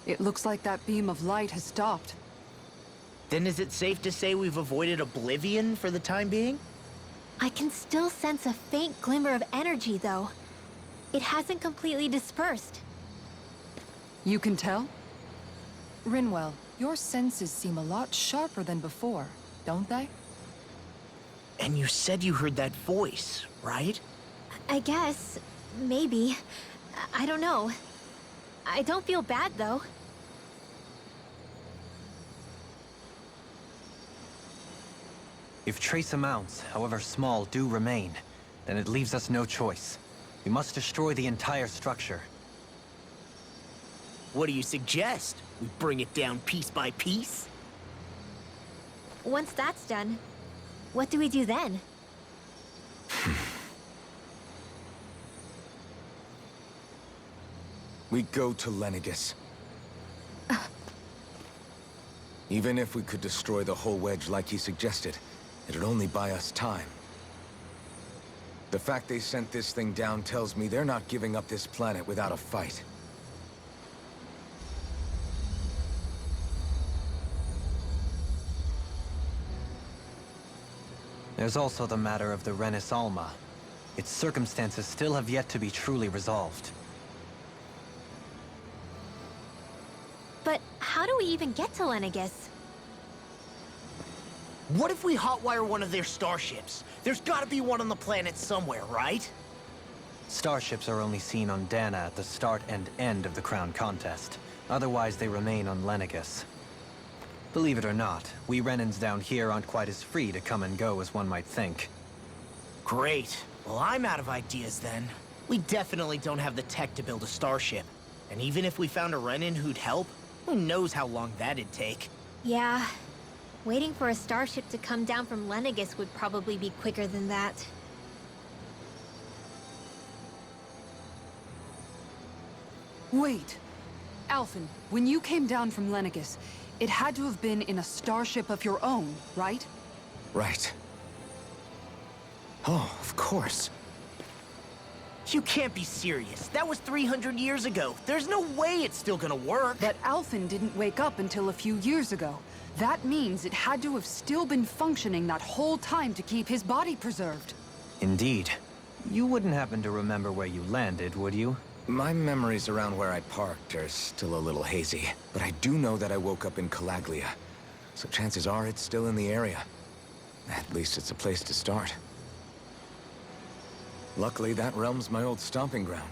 It looks like that beam of light has stopped. Then is it safe to say we've avoided oblivion for the time being? I can still sense a faint glimmer of energy, though. It hasn't completely dispersed. You can tell? Rinwell, your senses seem a lot sharper than before, don't they? And you said you heard that voice, right? I guess. Maybe. I don't know. I don't feel bad, though. If trace amounts, however small, do remain, then it leaves us no choice. We must destroy the entire structure. What do you suggest? We bring it down piece by piece? Once that's done, what do we do then? We go to Lenegis. Even if we could destroy the whole wedge like he suggested, it'd only buy us time. The fact they sent this thing down tells me they're not giving up this planet without a fight. There's also the matter of the Renis Alma. Its circumstances still have yet to be truly resolved. But how do we even get to Lenegis? What if we hotwire one of their starships? There's gotta be one on the planet somewhere, right? Starships are only seen on Dahna at the start and end of the Crown Contest. Otherwise, they remain on Lenegis. Believe it or not, we Renans down here aren't quite as free to come and go as one might think. Great. Well, I'm out of ideas then. We definitely don't have the tech to build a starship. And even if we found a Renan who'd help, who knows how long that'd take. Yeah. Waiting for a starship to come down from Lenegis would probably be quicker than that. Wait. Alphen, when you came down from Lenegis, it had to have been in a starship of your own, right? Right. Oh, of course. You can't be serious. That was 300 years ago. There's no way it's still gonna work. But Alphen didn't wake up until a few years ago. That means it had to have still been functioning that whole time to keep his body preserved. Indeed. You wouldn't happen to remember where you landed, would you? My memories around where I parked are still a little hazy, but I do know that I woke up in Calaglia, so chances are it's still in the area. At least it's a place to start. Luckily, that realm's my old stomping ground,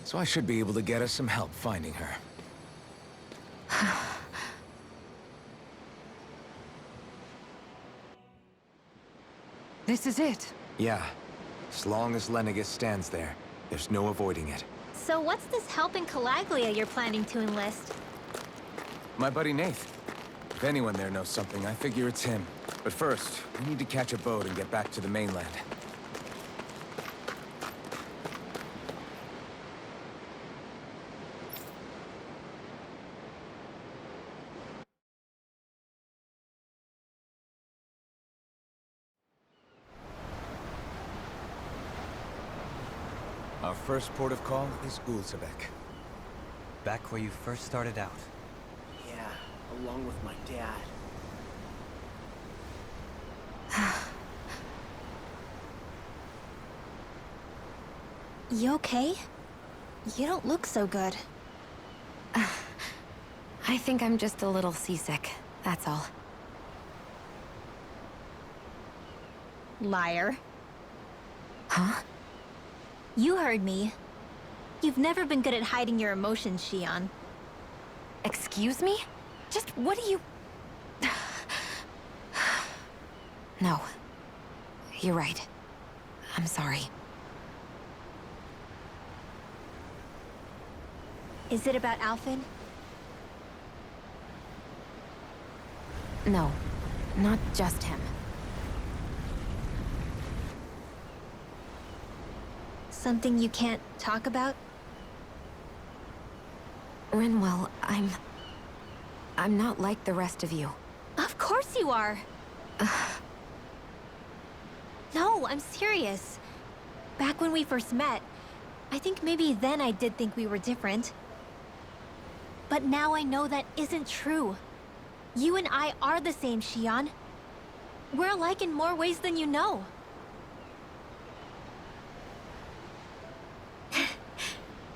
so I should be able to get us some help finding her. This is it. Yeah. As long as Lenegis stands there, there's no avoiding it. So what's this help in Calaglia you're planning to enlist? My buddy Nath. If anyone there knows something, I figure it's him. But first, we need to catch a boat and get back to the mainland. Our first port of call is Ulzebek. Back where you first started out. Yeah, along with my dad. You okay? You don't look so good. I think I'm just a little seasick, that's all. Liar. Huh? You heard me. You've never been good at hiding your emotions, Shion. Excuse me? Just what do you... No. You're right. I'm sorry. Is it about Alphen? No. Not just him. Something you can't talk about? Rinwell, I'm not like the rest of you. Of course you are! No, I'm serious. Back when we first met, I think maybe then I did think we were different. But now I know that isn't true. You and I are the same, Xion. We're alike in more ways than you know.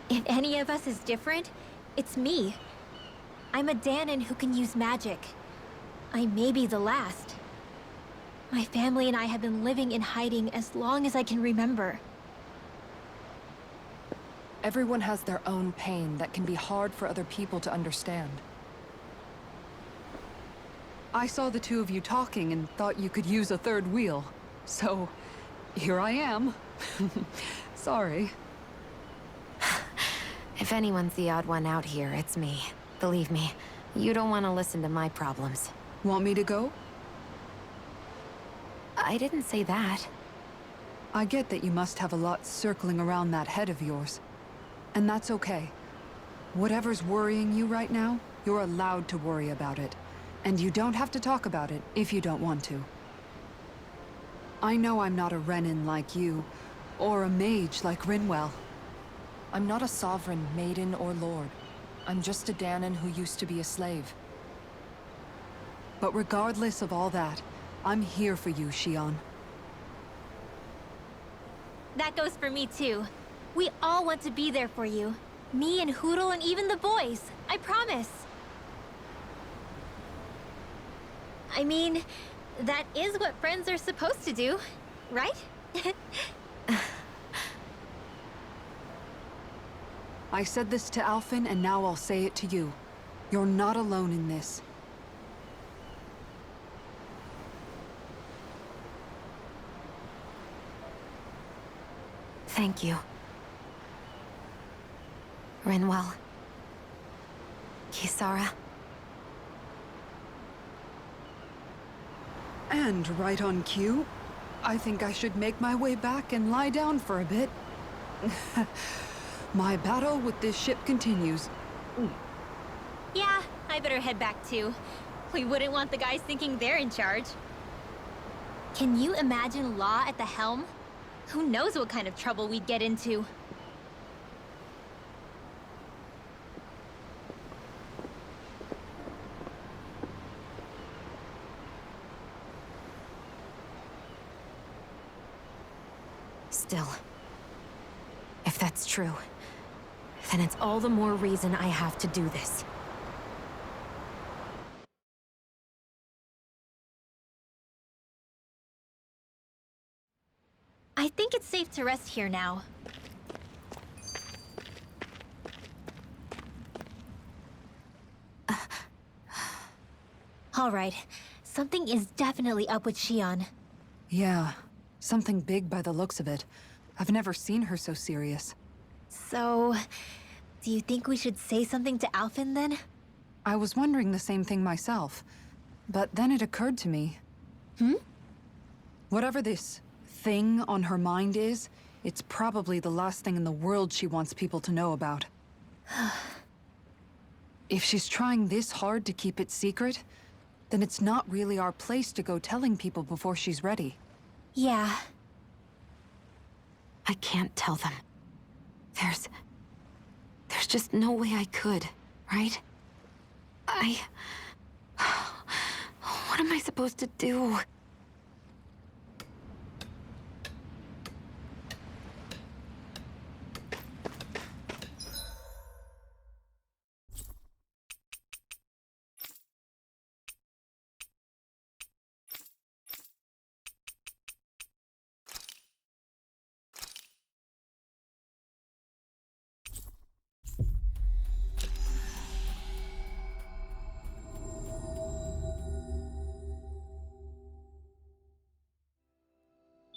If any of us is different, it's me. I'm a Dahnan who can use magic. I may be the last. My family and I have been living in hiding as long as I can remember. Everyone has their own pain that can be hard for other people to understand. I saw the two of you talking and thought you could use a third wheel. So, here I am. Sorry. If anyone's the odd one out here, it's me. Believe me, you don't want to listen to my problems. Want me to go? I didn't say that. I get that you must have a lot circling around that head of yours. And that's okay. Whatever's worrying you right now, you're allowed to worry about it. And you don't have to talk about it if you don't want to. I know I'm not a Renin like you, or a mage like Rinwell. I'm not a sovereign, maiden, or lord. I'm just a Dahnan who used to be a slave. But regardless of all that, I'm here for you, Xion. That goes for me too. We all want to be there for you. Me and Hootle and even the boys. I promise. I mean, that is what friends are supposed to do, right? I said this to Alphen, and now I'll say it to you. You're not alone in this. Thank you. Rinwell. Kisara. And right on cue, I think I should make my way back and lie down for a bit. My battle with this ship continues. Yeah, I better head back too. We wouldn't want the guys thinking they're in charge. Can you imagine Law at the helm? Who knows what kind of trouble we'd get into? Still, if that's true, then it's all the more reason I have to do this. I think it's safe to rest here now. All right, something is definitely up with Xion. Yeah, something big by the looks of it. I've never seen her so serious. So, do you think we should say something to Alphen then? I was wondering the same thing myself, but then it occurred to me. Whatever this thing on her mind is, it's probably the last thing in the world she wants people to know about. If she's trying this hard to keep it secret, then it's not really our place to go telling people before she's ready. Yeah. I can't tell them. There's just no way I could, right? What am I supposed to do?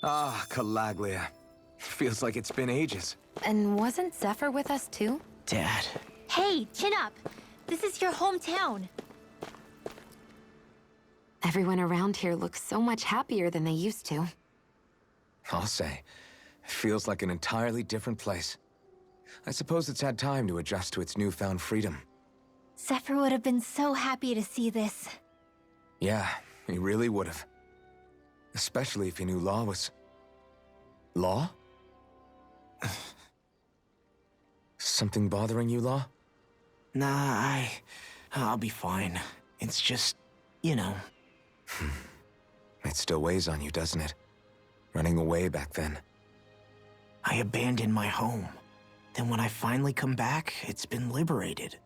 Ah, Calaglia. Feels like it's been ages. And wasn't Zephyr with us too? Dad. Hey, chin up! This is your hometown. Everyone around here looks so much happier than they used to. I'll say. Feels like an entirely different place. I suppose it's had time to adjust to its newfound freedom. Zephyr would have been so happy to see this. Yeah, he really would have. Especially if he knew Law was... Law? Something bothering you, Law? Nah, I'll be fine. It's just, you know. It still weighs on you, doesn't it? Running away back then. I abandoned my home. Then when I finally come back, it's been liberated.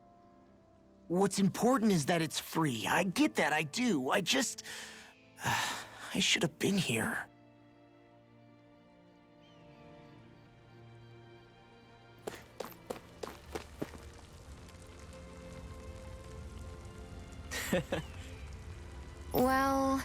What's important is that it's free. I get that, I do. I just... I should have been here. Well...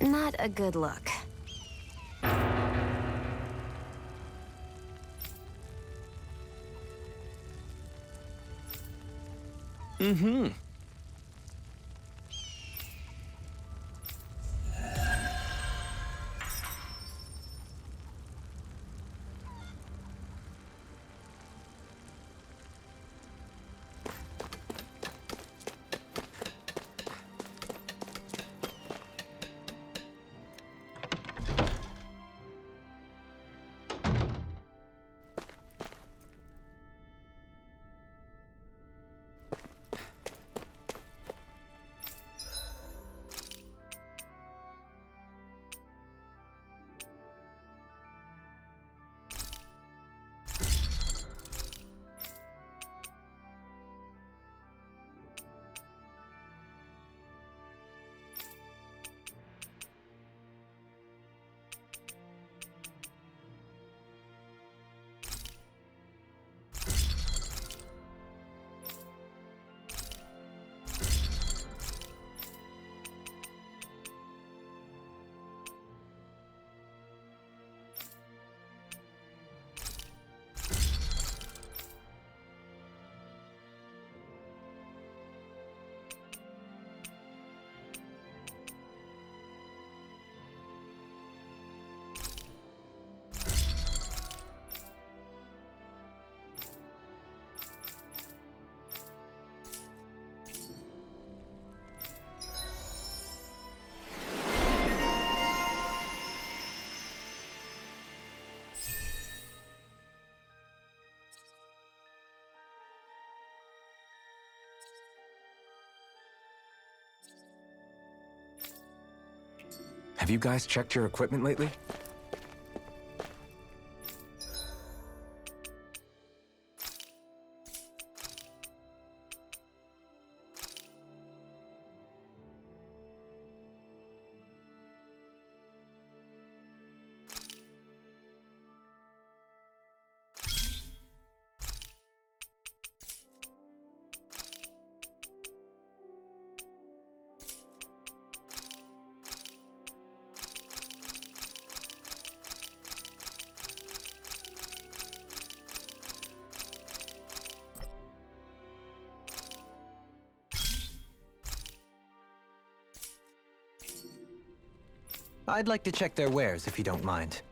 Not a good look. Have you guys checked your equipment lately? I'd like to check their wares, if you don't mind.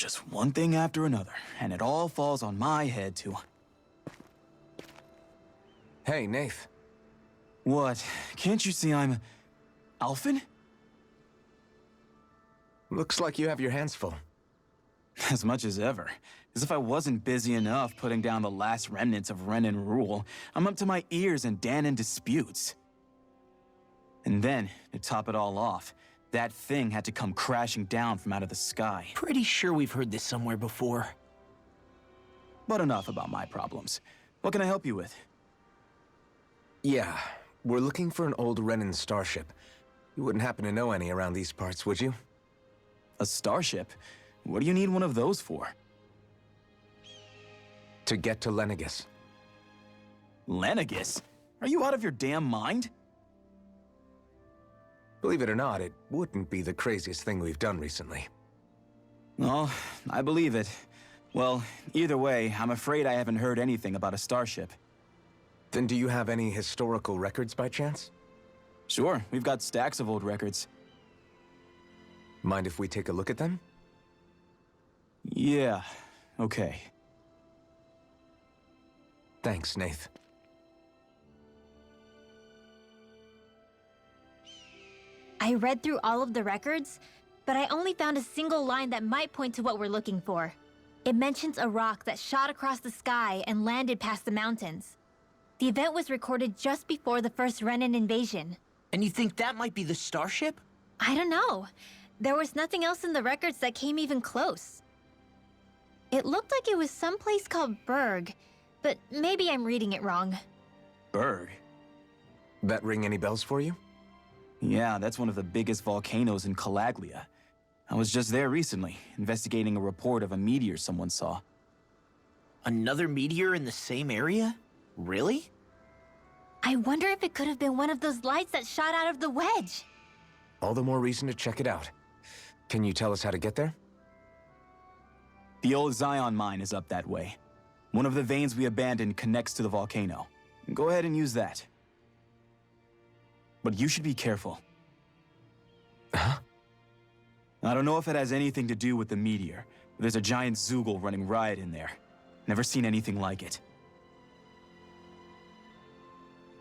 Just one thing after another, and it all falls on my head to... Hey, Nath. What? Can't you see I'm... Alphen? Looks like you have your hands full. As much as ever. As if I wasn't busy enough putting down the last remnants of Renan rule, I'm up to my ears in Dahna disputes. And then, to top it all off, that thing had to come crashing down from out of the sky. Pretty sure we've heard this somewhere before. But enough about my problems. What can I help you with? Yeah, we're looking for an old Renan starship. You wouldn't happen to know any around these parts, would you? A starship? What do you need one of those for? To get to Lenegis. Lenegis? Are you out of your damn mind? Believe it or not, it wouldn't be the craziest thing we've done recently. Oh, I believe it. Well, either way, I'm afraid I haven't heard anything about a starship. Then do you have any historical records by chance? Sure, we've got stacks of old records. Mind if we take a look at them? Yeah, okay. Thanks, Nath. I read through all of the records, but I only found a single line that might point to what we're looking for. It mentions a rock that shot across the sky and landed past the mountains. The event was recorded just before the first Renan invasion. And you think that might be the starship? I don't know. There was nothing else in the records that came even close. It looked like it was someplace called Berg, but maybe I'm reading it wrong. Berg? That ring any bells for you? Yeah, that's one of the biggest volcanoes in Calaglia. I was just there recently, investigating a report of a meteor someone saw. Another meteor in the same area? Really? I wonder if it could have been one of those lights that shot out of the wedge. All the more reason to check it out. Can you tell us how to get there? The old Zion mine is up that way. One of the veins we abandoned connects to the volcano. Go ahead and use that. But you should be careful. Huh? I don't know if it has anything to do with the meteor, but there's a giant Zoogle running riot in there. Never seen anything like it.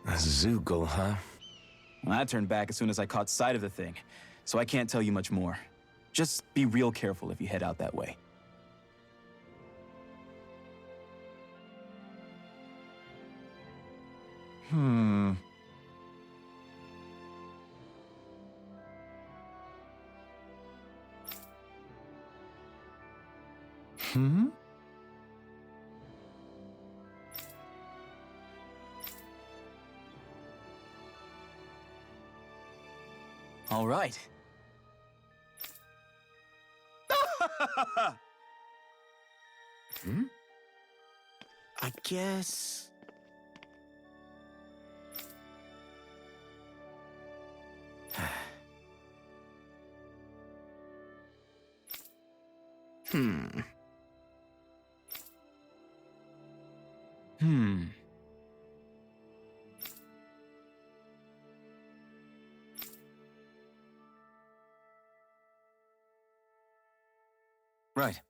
A Zoogle, huh? I turned back as soon as I caught sight of the thing, so I can't tell you much more. Just be real careful if you head out that way. Hmm. All right. I guess... Hmm. Right.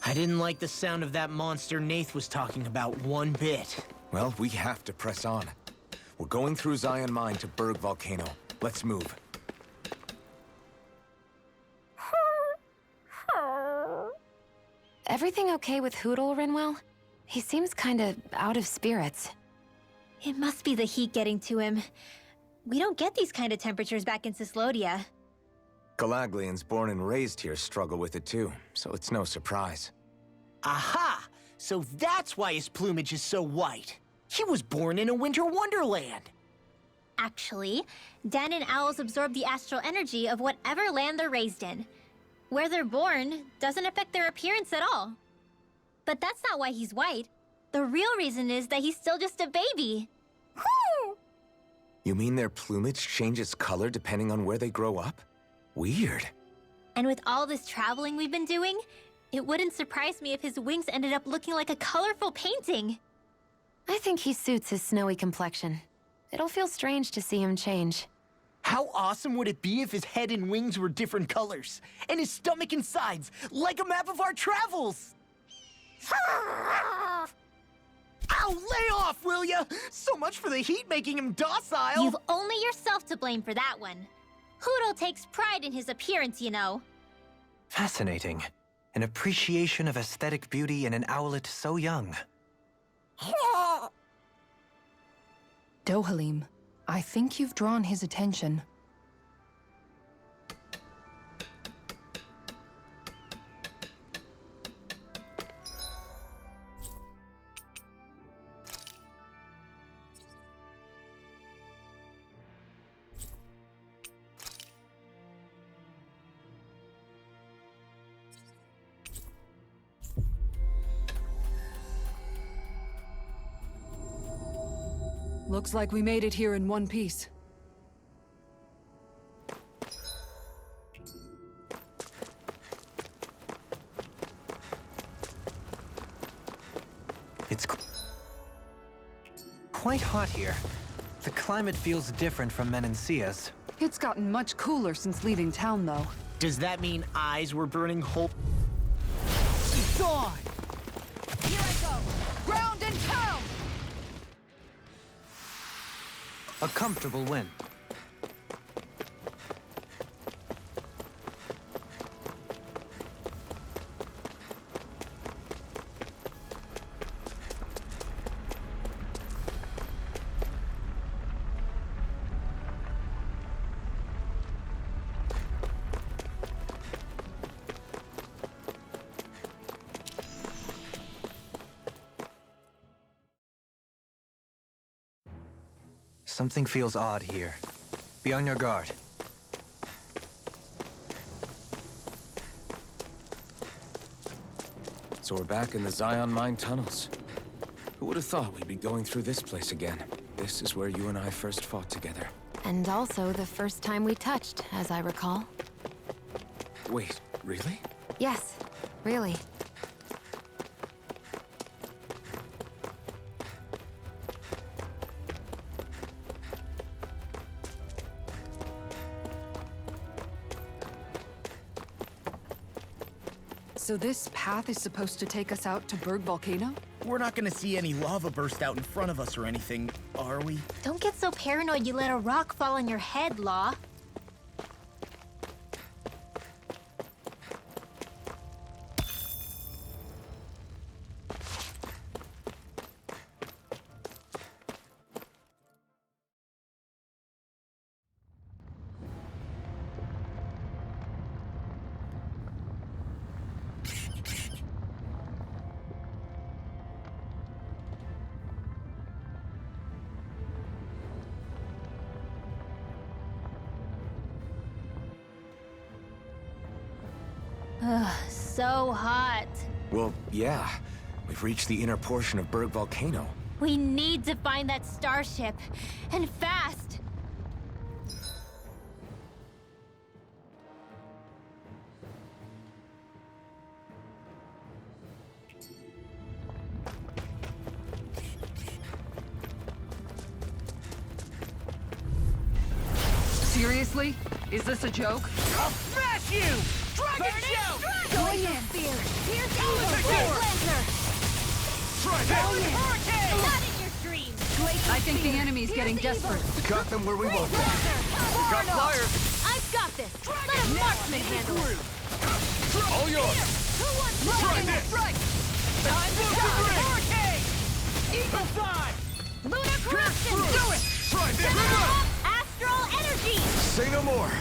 I didn't like the sound of that monster Nath was talking about one bit. Well, we have to press on. We're going through Zion Mine to Berg Volcano. Let's move. Everything okay with Hootle, Rinwell? He seems kinda out of spirits. It must be the heat getting to him. We don't get these kind of temperatures back in Cislodia. Calaglians born and raised here struggle with it too, so it's no surprise. Aha! So that's why his plumage is so white. He was born in a winter wonderland. Actually, Dahna owls absorb the astral energy of whatever land they're raised in. Where they're born doesn't affect their appearance at all. But that's not why he's white. The real reason is that he's still just a baby. You mean their plumage changes color depending on where they grow up? Weird. And with all this traveling we've been doing, It wouldn't surprise me if his wings ended up looking like a colorful painting. I think he suits his snowy complexion. It'll feel strange to see him change. How awesome would it be if his head and wings were different colors? And his stomach and sides, like a map of our travels! Ow, lay off, will ya? So much for the heat making him docile! You've only yourself to blame for that one. Hoodle takes pride in his appearance, you know. Fascinating. An appreciation of aesthetic beauty in an owlet so young. Dohalim, I think you've drawn his attention. Looks like we made it here in one piece. It's quite hot here. The climate feels different from Menancia's. It's gotten much cooler since leaving town, though. Does that mean eyes were burning whole? Gone! Here I go! Ground and pound! A comfortable win. Something feels odd here. Be on your guard. So we're back in the Zion Mine tunnels. Who would have thought we'd be going through this place again? This is where you and I first fought together. And also the first time we touched, as I recall. Wait, really? Yes, really. So this path is supposed to take us out to Berg Volcano? We're not gonna see any lava burst out in front of us or anything, are we? Don't get so paranoid you let a rock fall on your head, Law. Ugh, so hot. Well, yeah. We've reached the inner portion of Berg Volcano. We need to find that starship, and fast! Seriously? Is this a joke? I'll smash you! Dragon Shout! Going in! Here's evil! Try this! Hurricane! Not in your dreams! I think the enemy's getting desperate. Got them where we want them. Got flyers! I've got this! Let a marksman handle it! All yours! Who wants to Try this! Time to die! Hurricane! Eagle side! Lunar corruption! Do it! Try this! Astral energy! Say no more!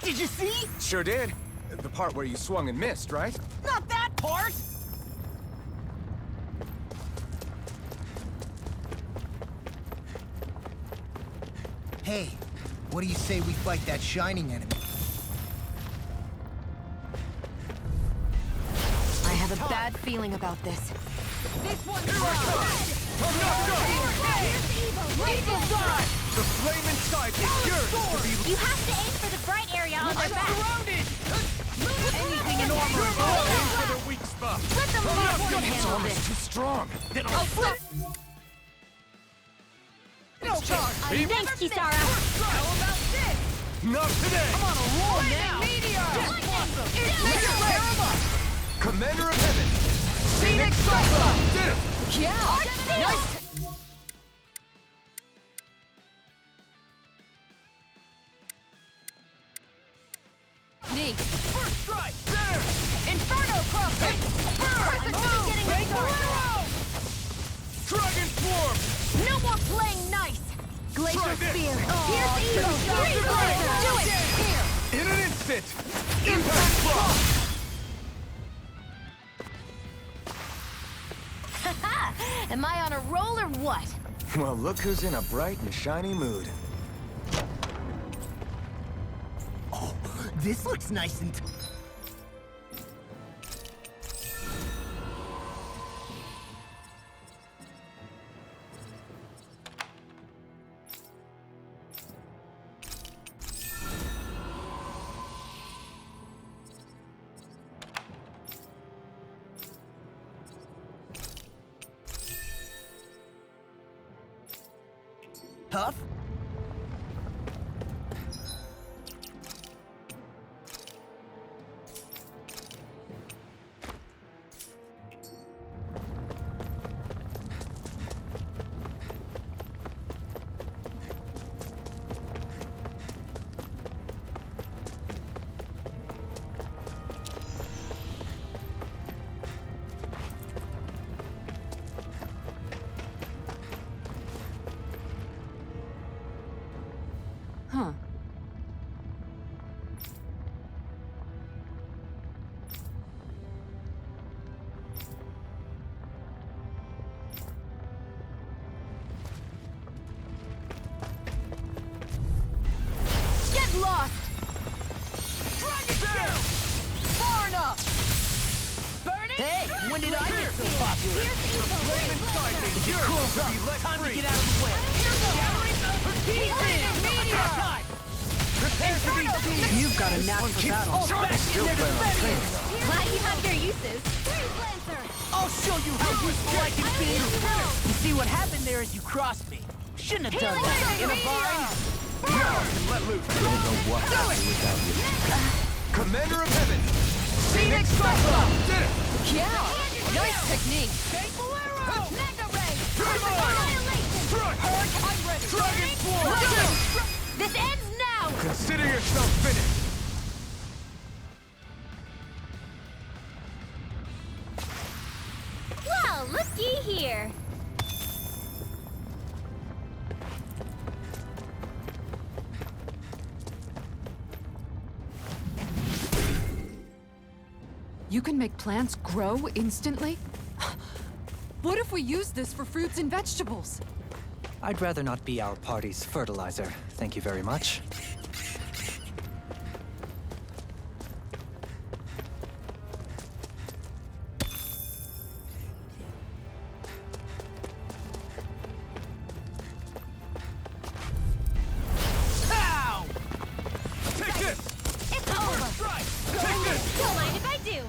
Did you see? Sure did. The part where you swung and missed, right? Not that part! Hey, what do you say we fight that shining enemy? I have a bad feeling about this. This one's I'm not done! Eagle side! The flame inside is yours to be... You have to aim for the bright area on their back. Surrounded! Anything in armor. Aim for their weak spot. Let them know Its armor's too strong. Then I'll flip. No charge. Thanks, Kisara. How about this? Not today! I'm on a roll now. Meteor! It's Commander of Heaven! Phoenix Cyclone. Did it! Yeah. Nice. Neat. First strike! There! Inferno Crossing. Burn. I'm getting Bolero! Dragon Swarm! No more playing nice. Glacier Try this. Spear. Here's Eagle. Freeze Laser. Do it. Here. In an instant! Impact Block! Am I on a roll or what? Well, look who's in a bright and shiny mood. Oh, this looks nice and... Tough? Huh. Get lost. Dragon Tail! Far enough. Burning! Hey, when did I get so popular? Here's Eagle. Inside me! Get close up! Time to get out of the way! Prepare to be seen! You've got a knack for battle. Still plan on training though. Glad you have their uses. Freeze Lancer. I'll show you how useful I can be! You see, what happened there is you crossed me. Shouldn't have done that. In a bind? Let loose! Don't know what to do without you. Commander of Heaven! Phoenix Cyclone. Did it! Yeah. Nice technique. Take Bolero! Mega Ray. Turbo! Annihilation. Strike! I'm ready. Dragon Swarm! This ends now. Consider yourself finished! Well, looky here. You can make plants grow instantly? What if we use this for fruits and vegetables? I'd rather not be our party's fertilizer. Thank you very much. Pow! Take this! It's over. Strike! Take this! Don't mind if I do.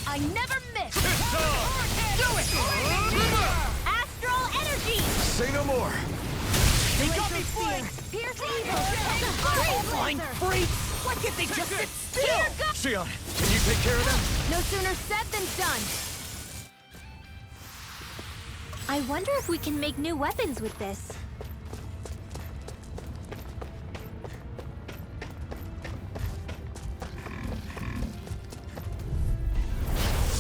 I never miss. Do it! Astral energy. Say no more! You got me flanked! Here's evil. Blind freaks! Why can't they just sit still? Here goes. Xion, can you take care of them? No sooner said than done. I wonder if we can make new weapons with this.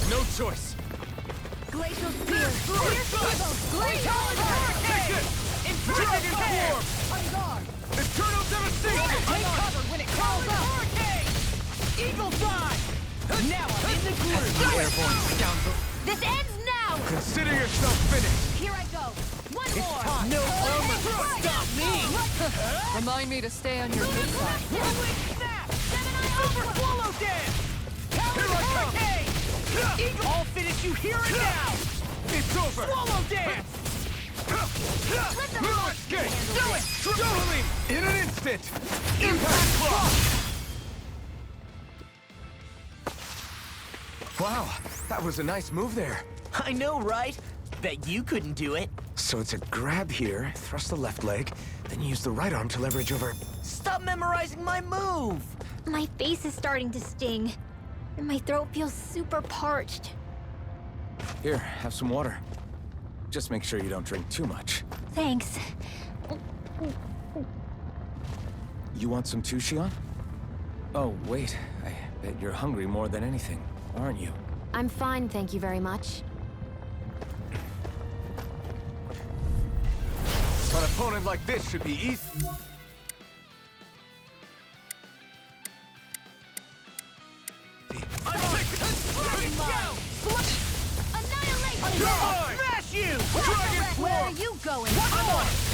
No choice! Glacial Spear. Glacial Take this! Dragon Swarm! On guard. Eternal Devastation! Take cover when it crawls up. Eagle Fly! Now I'm in the groove! Airborne scoundrel. This ends now. Consider yourself finished! Here I go. One more. No armor can stop me! Remind me to stay on your good side. Rolling Snap! Super Swallow Dance! Here I come! Eagle! I'll finish you here and now! It's over! Swallow Dance! Escape! Do it! Totally! In an instant! Impact block! Wow, that was a nice move there. I know, right? Bet you couldn't do it. So it's a grab here, thrust the left leg, then use the right arm to leverage over... Stop memorizing my move! My face is starting to sting, and my throat feels super parched. Here, have some water. Just make sure you don't drink too much. Thanks. You want some too, Shion? Oh, wait. I bet you're hungry more than anything, aren't you? I'm fine, thank you very much. An opponent like this should be easy. Smash you! Where are you going?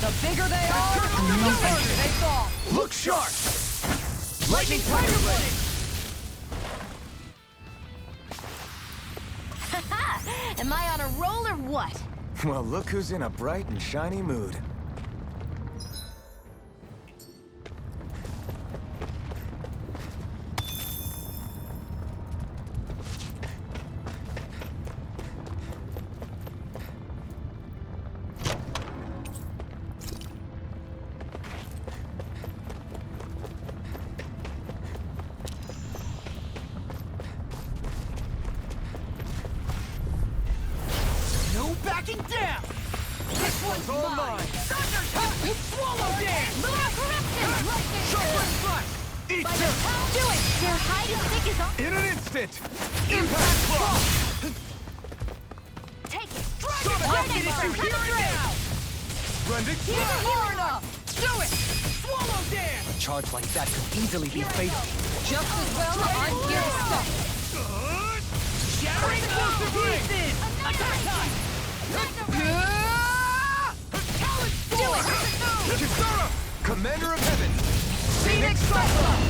The bigger they are, the harder they fall. Look sharp! Lightning Tiger Blade! Am I on a roll or what? Well, look who's in a bright and shiny mood. No backing down! This one's all mine! Thunder Cup! Swallow Dance! Lunar Corruption! Sharpling Slash! Eat By the them! pound, do it! Their hide and stick is on. In an instant! Impact block! Take it! I'll finish you here and now! Rending Far enough! Do it! Swallow Dance! A charge like that could easily be fatal. Just as well, I'm here to stop. Shattering explosive pieces! Attack time! Do it! Kisara! Commander of Heaven! Phoenix Cyclone!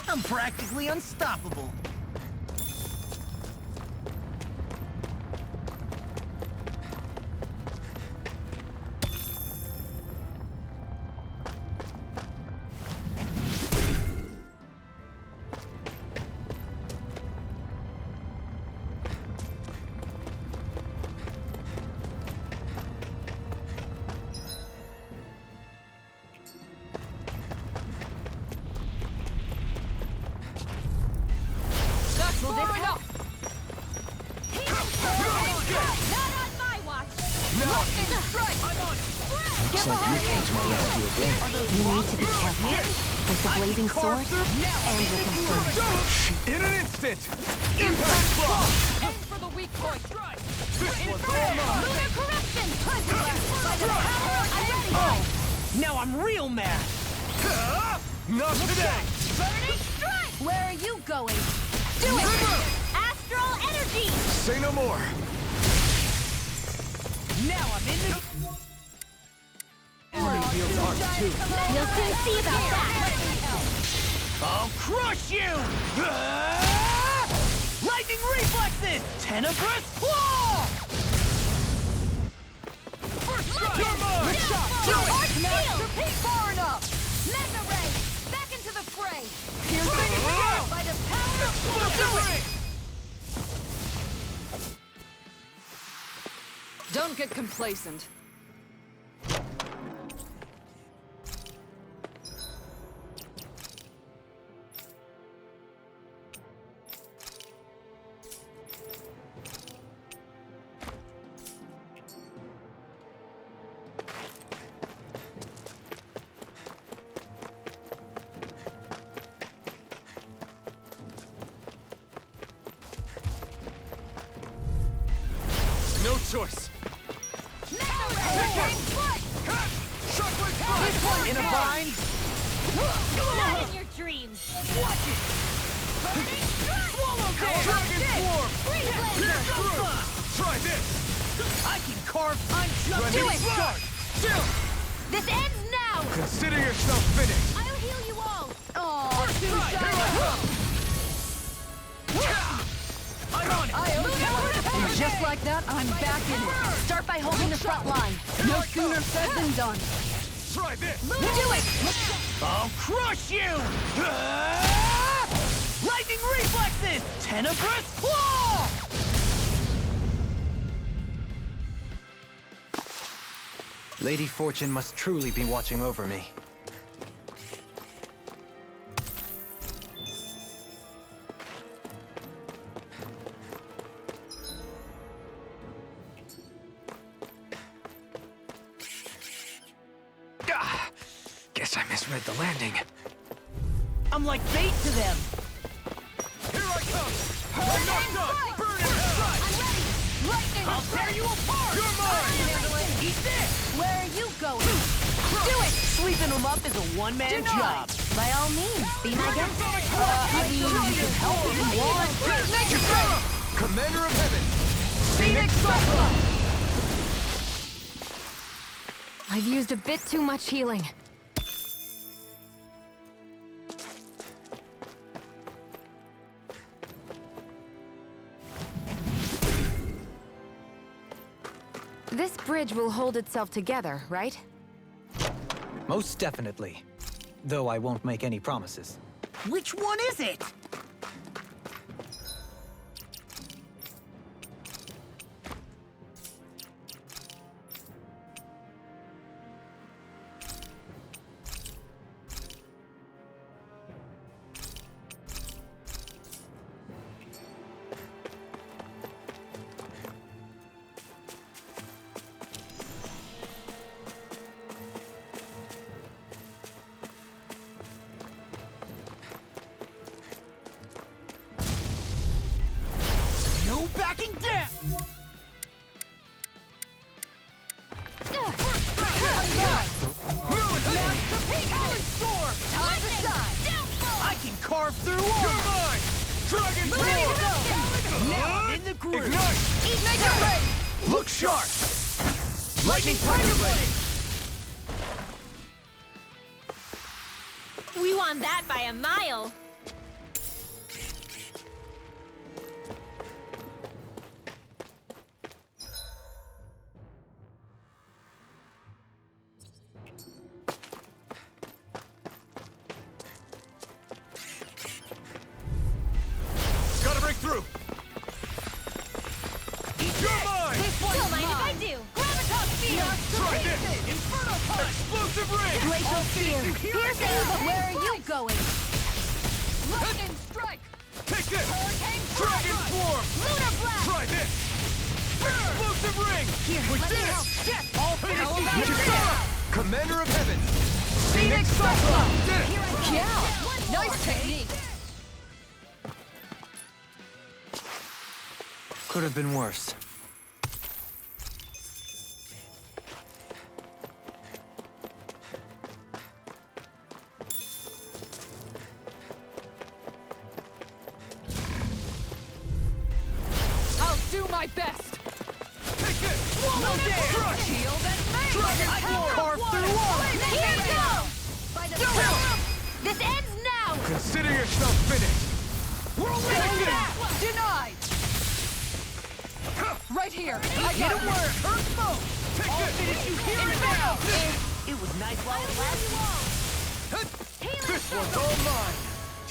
I'm practically unstoppable. Far enough! Not on my watch! Lightning strike! Looks like you came to my rescue again. You need to be careful. With the blazing sword and with the sword. In an instant! Impact block! Aim for the weak point! Lunar Corruption! By the power of Identity! Now I'm real mad! Not today! Burning Strike! Where are you going? Do it! Astral Energy! Say no more! Now I'm in the... You'll soon see about that! I'll crush you! Lightning Reflexes! Tenebrous Claw! First strike! Your move! Arch Shield! Repeat far enough! Mega Ray! Back into the fray! By the power of Don't get complacent. No choice! In a bind? Not in your dreams! Watch it! Swallow Dragon Swarm! Free Blazer! Try this! I can carve... I'm just... Do it! Start! Still! This ends now! Consider yourself finished! I'll heal you all! Aw, too shy. I'm on it! And just like like that, I'm back in it. Start by holding the front line. No sooner said than done. Try this! Do it! I'll crush you! Lightning reflexes! Tenebrous claw! Lady Fortune must truly be watching over me. Guess I misread the landing. I'm like bait to them! Here I come! I'm not done! Burn it! Strike! Lightning! I'll tear you apart! You're mine! Eat this! Where are you going? Do it! Sweeping them up is a one-man job! By all means, be my guest. I mean, you can help if you want! Nature Power! Commander of Heaven! Phoenix Cyclone! I've used a bit too much healing. This bridge will hold itself together, right? Most definitely. Though I won't make any promises. Which one is it? No backing down! I can carve through all! You're mine! Dragon Form! Now I'm in the groove! Ignite! Look sharp! Lightning Tiger Blade! We won that by a mile. Gotta break through! You're mine! Don't mind if I do. Gravitas field. Try this! Inferno punch! Explosive ring! Glacial Spear! Piercing, but where are you going? Lightning strike! Take this! Hurricane Dragon Form! Lunar blast. Try this! Explosive ring! Here, With let me this! help. Death! All Finish finish these you! Commander of Heaven! Phoenix Cyclone! Did it! Yeah! Nice technique! Could have been worse. I'll do my best! Take this! Swallow dance! Crush! Shield and mace! Dragon I can Form! carve through all! Here goes! By the This ends now! Consider yourself finished! Whirlwind! Denied! Right here! I Get got him it! where it hurts most! Take I'll this! finish you here and now! It was nice while it lasted. This one's all mine!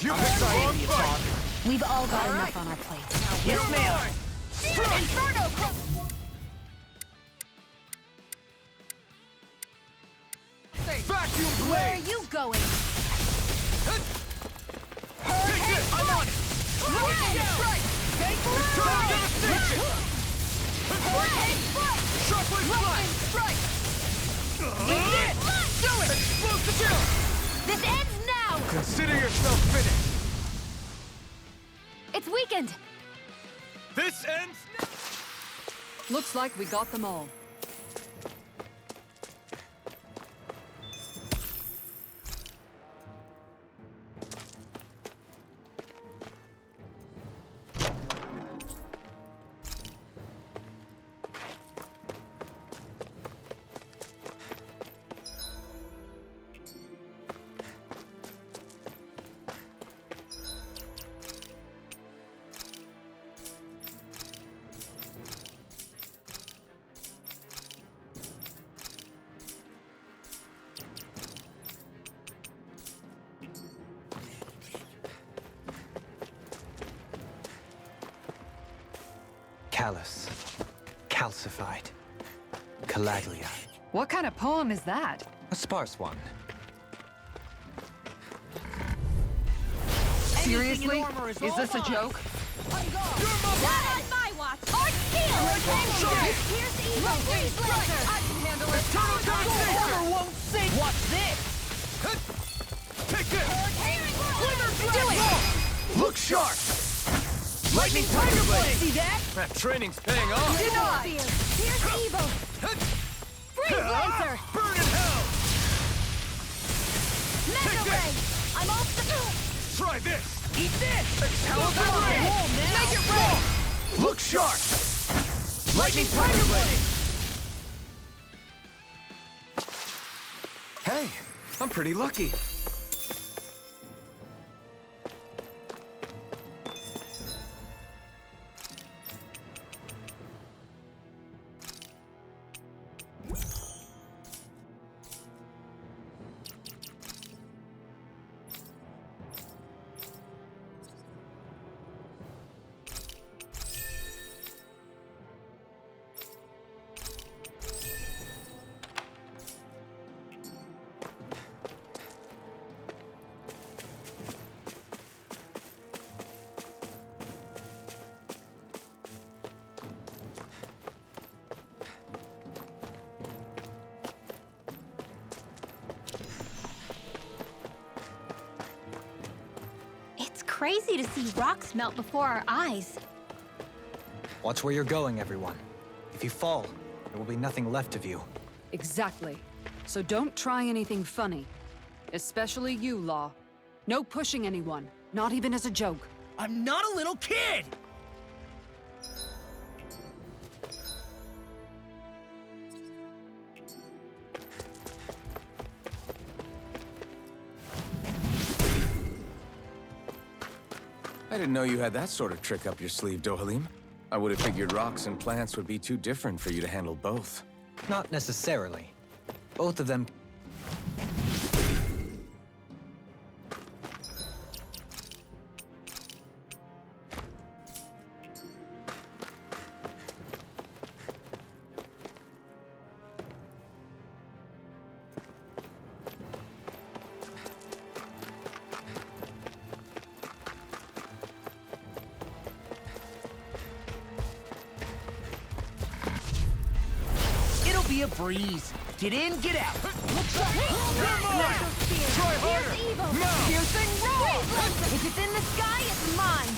You picked the wrong fight! We've all got enough on our plates. Yes, ma'am! Inferno! Vacuum Where are blade! you going? Take this! I'm on it! Strike! Return to the station! Sharply Lightning strike! Do it! Explosive kill! This ends now! Consider yourself finished! It's weakened! This ends... Looks like we got them all. Callous. Calcified. Calaglia. What kind of poem is that? A sparse one. Seriously? Is this a joke? Not on my watch! Hard steel! Here's evil! Freeze laser! I can handle it! Armor won't sink! Watch this! Take this! Do it! Look sharp! Lightning Tiger Blade! See that? That training's paying off! Denied! Here's evil! Freeze laser! Burn in hell! Mega ray! I'm off the... Try this! Eat this! Excalibur! Make it rain! Look sharp! Lightning Tiger Blade! Hey, I'm pretty lucky. It's crazy to see rocks melt before our eyes. Watch where you're going, everyone. If you fall, there will be nothing left of you. Exactly. So don't try anything funny. Especially you, Law. No pushing anyone, not even as a joke. I'm not a little kid! I didn't know you had that sort of trick up your sleeve, Dohalim. I would have figured rocks and plants would be too different for you to handle both. Not necessarily. Both of them... Be a breeze. Get in, get out. Here's evil! Piercing roar! If it's in the sky, it's mine!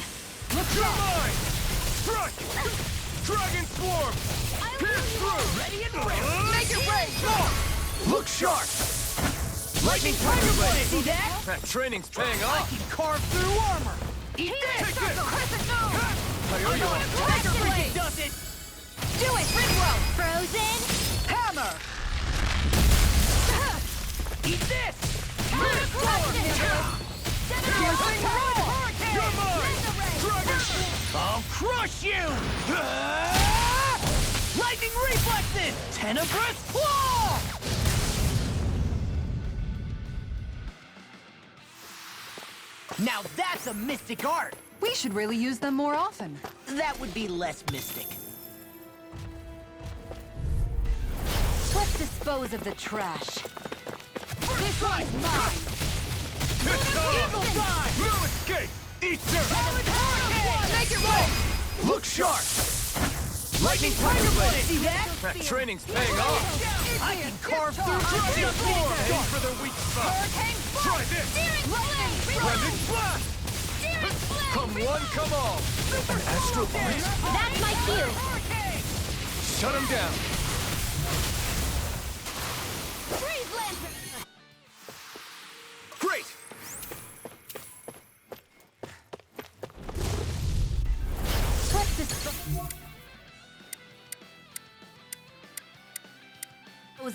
You're mine! Strike! Dragon Swarm! Pierce through! Ready and ready. Make it rain! Look sharp! Lightning Tiger Blade! See that? That training's paying I off! can carve through armor. Eat this! Take this! I owe you one. Tiger Blade does it! Do it, Ringrow! Frozen! Hammer! Eat this! Piercing roar! You're mine! Dragon! I'll crush you! Lightning reflexes! Tenebrous claw! Now that's a mystic art! We should really use them more often. That would be less mystic. Let's dispose of the trash. This one's mine! Evil Side! No escape! Eat dirt! Make it rain! Look sharp! Lightning Tiger Blade! See that? That training's paying off! I can carve through Dragon Swarm! Dragon Aim for their weak spot! Try this! Blending Blast! Come one, come all! An Astro Blast? That's my cue! Shut him down! Freeze Lantern! Great! Let's dispose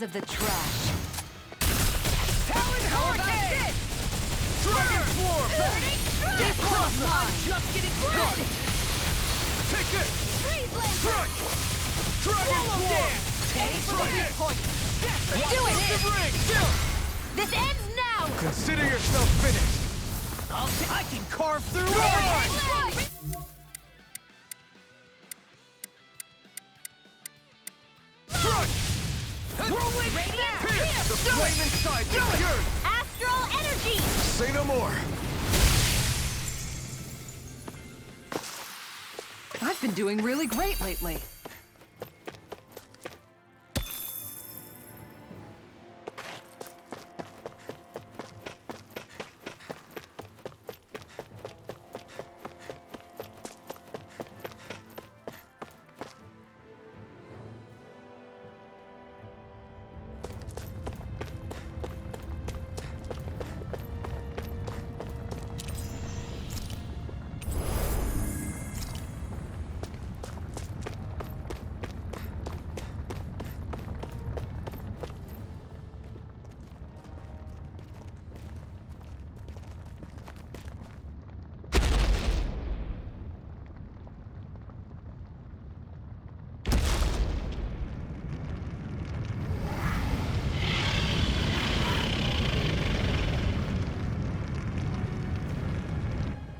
of the trash. Talon Hurricane! Dragon Swarm! This one's mine! Just getting started! Take this! Freeze Lantern! Strike! Dragon Swarm! Aim for the hit point! Do it! The ring! Kill! This ends now! Consider yourself finished! I can carve through armor! been doing really great lately.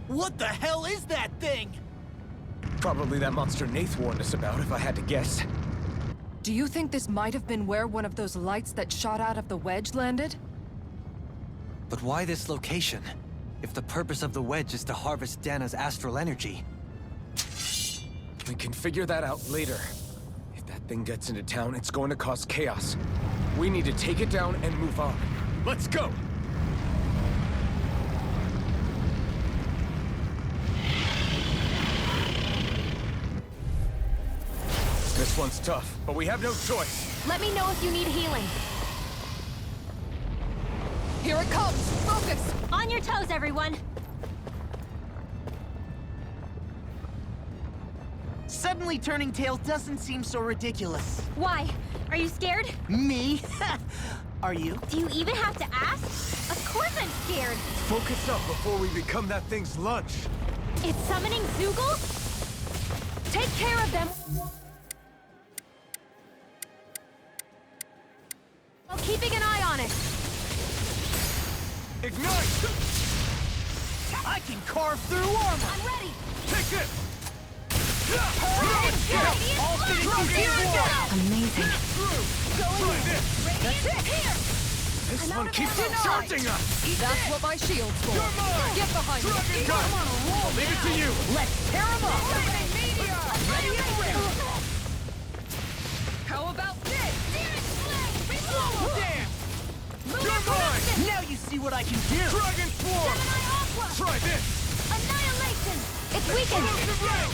What the hell is that thing? Probably that monster Nath warned us about, if I had to guess. Do you think this might have been where one of those lights that shot out of the wedge landed? But why this location? If the purpose of the wedge is to harvest Dahna's astral energy. We can figure that out later. If that thing gets into town, it's going to cause chaos. We need to take it down and move on. Let's go! This one's tough, but we have no choice. Let me know if you need healing. Here it comes! Focus! On your toes, everyone! Suddenly turning tail doesn't seem so ridiculous. Why? Are you scared? Me? Are you? Do you even have to ask? Of course I'm scared! Focus up before we become that thing's lunch. It's summoning Zoogle? Take care of them! While keeping an eye on it! Ignite! I can carve through armor! I'm ready! Take this! All finished. Amazing. That's it! Here! This one keeps charging us! That's what my shield's for. You're mine! Get behind me! Dragon Gun! I'll leave it to you! Let's tear him up! Ready and ready! How about this? Damn! You're mine! Now you see what I can do! Dragon Swarm! Try this! Annihilation! It's weakened! Explosive ray!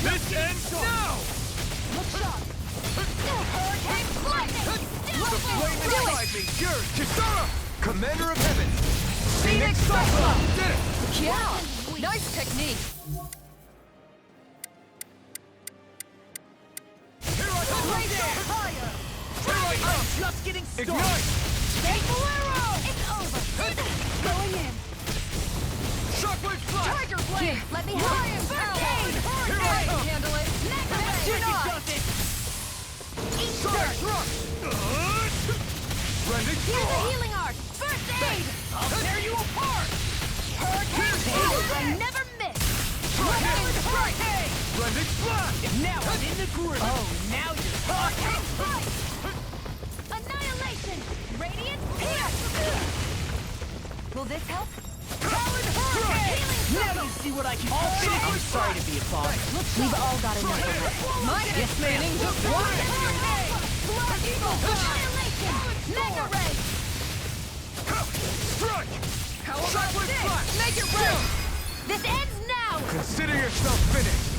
This ends now! Look sharp! Hurricane lightning! The flame inside me! Yours, Kisara! Commander of Heaven! Phoenix Cyclone! Did it! Yeah! Nice technique! Here I come! Higher! Here I come! I'm just getting started! Ignite! Fatal arrow! It's over! Going in! Shockwave flash! Tiger blade! Let me help! First aid! Here I come! Handle it! Mega ray! Do not! Does it! Eat Sonic dirt! thrust! Rending Here's a Swarm! healing art! First aid! I'll tear you apart! Hurricane blast! I never miss! Try this! Hurricane! Rending splash! Now I'm in the groove! Oh, now you're talking! Hurricane strike! Annihilation! Radiant pierce! Will this help? Powered hurricane! Now you see what I can do! I'm sorry to be a bother. We've all got enough of it. Minus explaining just one! Blood Eagle! Annihilation! Mega ray! Strike! How about Shockwave this? flash! Make it rain! This ends now! Consider yourself finished!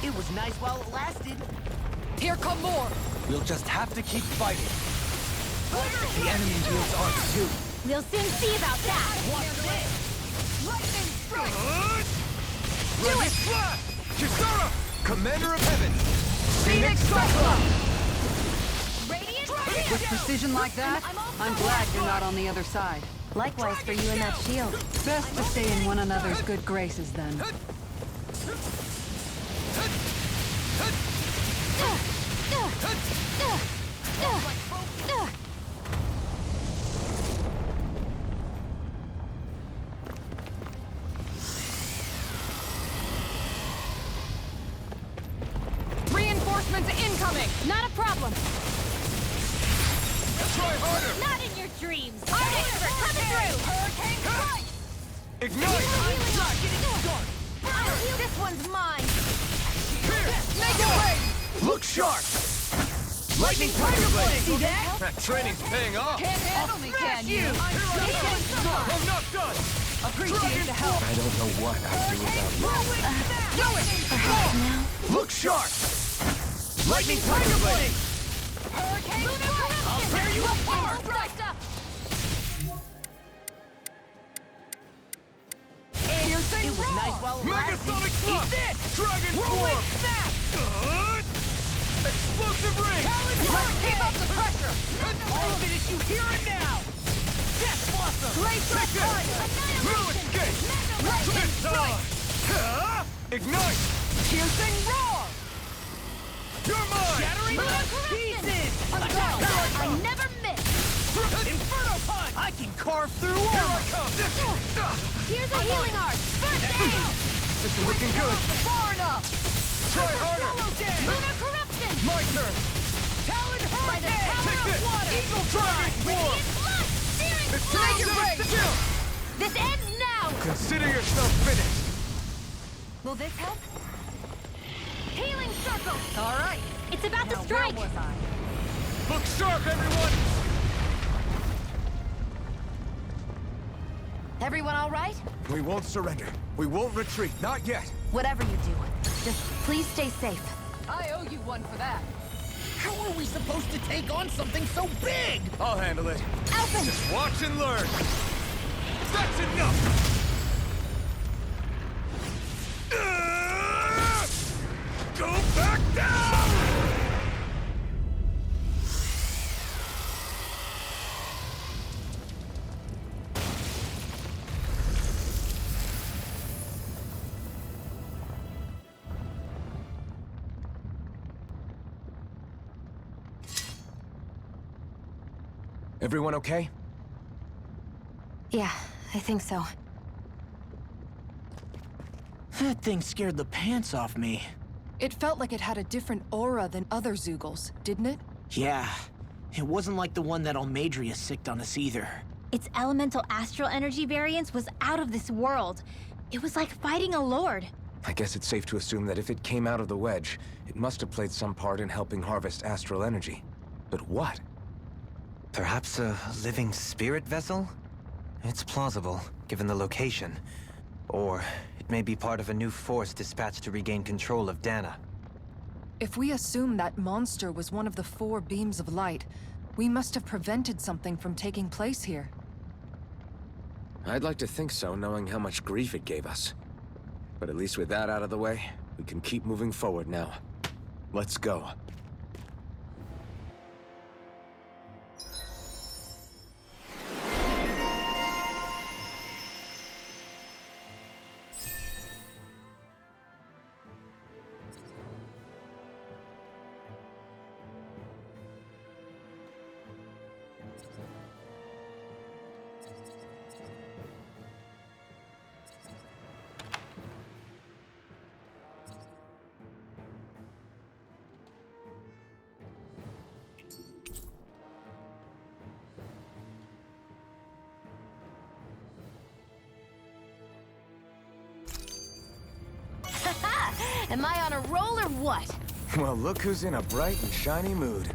It was nice while it lasted. Here come more! We'll just have to keep fighting. The enemy wields art too. We'll soon see about that! Watch this! Lightning strike! Rending splash! Kisara! Commander of Heaven! Phoenix Cyclone! Radiant With precision like that, I'm glad you're not on the other side. Likewise for you and that shield. Best to stay in one another's good graces then. Reinforcements incoming! Not a problem! Try harder! Not in your dreams! Hard coming through! Hurricane strike! Ignite! This one's mine! Make it rain! Look sharp! Lightning Tiger Blade! See that? That training's paying off! Can't handle me, can you? I'm not done! Appreciate the help. I don't know what I'd do without you. Look sharp! Lightning Tiger Blade! I'll tear you apart! It was nice while it lasted. Megasonic Thrust! Dragon Rolling Form! snap! Explosive Ring! Keep up the pressure! I'll finish you here and now! Death Blossom! Laser Fire! No escape! Lightning Strike! Ignite! Piercing Roar! You're mine! Shattering pieces! I never miss! Inferno Punch! I can carve through Here I armor! come! Here's a healing art! First aid! This is looking good! Far enough! Try harder! Lunar corruption! My turn! Talon By the Hurricane! power Take of this! water! Eagle Dragon Form! Radiant blood! Searing It's flame! time to rain! still! This ends now! Consider yourself finished! Will this help? Healing circle! All right. It's about to Now, strike! where was I? Look sharp, everyone! Everyone all right? We won't surrender. We won't retreat. Not yet. Whatever you do, just please stay safe. I owe you one for that. How are we supposed to take on something so big? I'll handle it. Alphen! Just watch and learn. That's enough! Go back down! Everyone okay? Yeah, I think so. That thing scared the pants off me. It felt like it had a different aura than other Zeugles, didn't it? Yeah, it wasn't like the one that Almadria sicked on us either. Its elemental astral energy variance was out of this world. It was like fighting a lord. I guess it's safe to assume that if it came out of the wedge, it must have played some part in helping harvest astral energy. But what? Perhaps a living spirit vessel? It's plausible, given the location. Or it may be part of a new force dispatched to regain control of Dahna. If we assume that monster was one of the 4 beams of light, we must have prevented something from taking place here. I'd like to think so, knowing how much grief it gave us. But at least with that out of the way, we can keep moving forward now. Let's go. Am I on a roll or what? Well, look who's in a bright and shiny mood.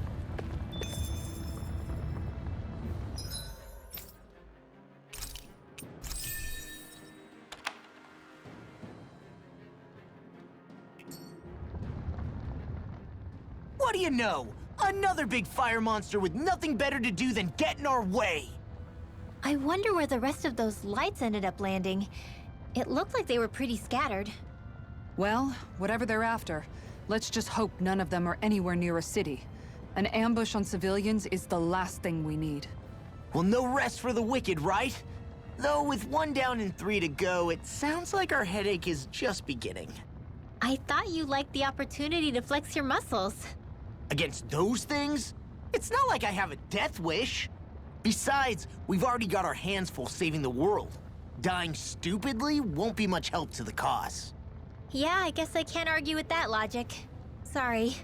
What do you know? Another big fire monster with nothing better to do than get in our way! I wonder where the rest of those lights ended up landing. It looked like they were pretty scattered. Well, whatever they're after, let's just hope none of them are anywhere near a city. An ambush on civilians is the last thing we need. Well, no rest for the wicked, right? Though with 1 down and 3 to go, it sounds like our headache is just beginning. I thought you liked the opportunity to flex your muscles. Against those things? It's not like I have a death wish. Besides, we've already got our hands full saving the world. Dying stupidly won't be much help to the cause. Yeah, I guess I can't argue with that logic. Sorry.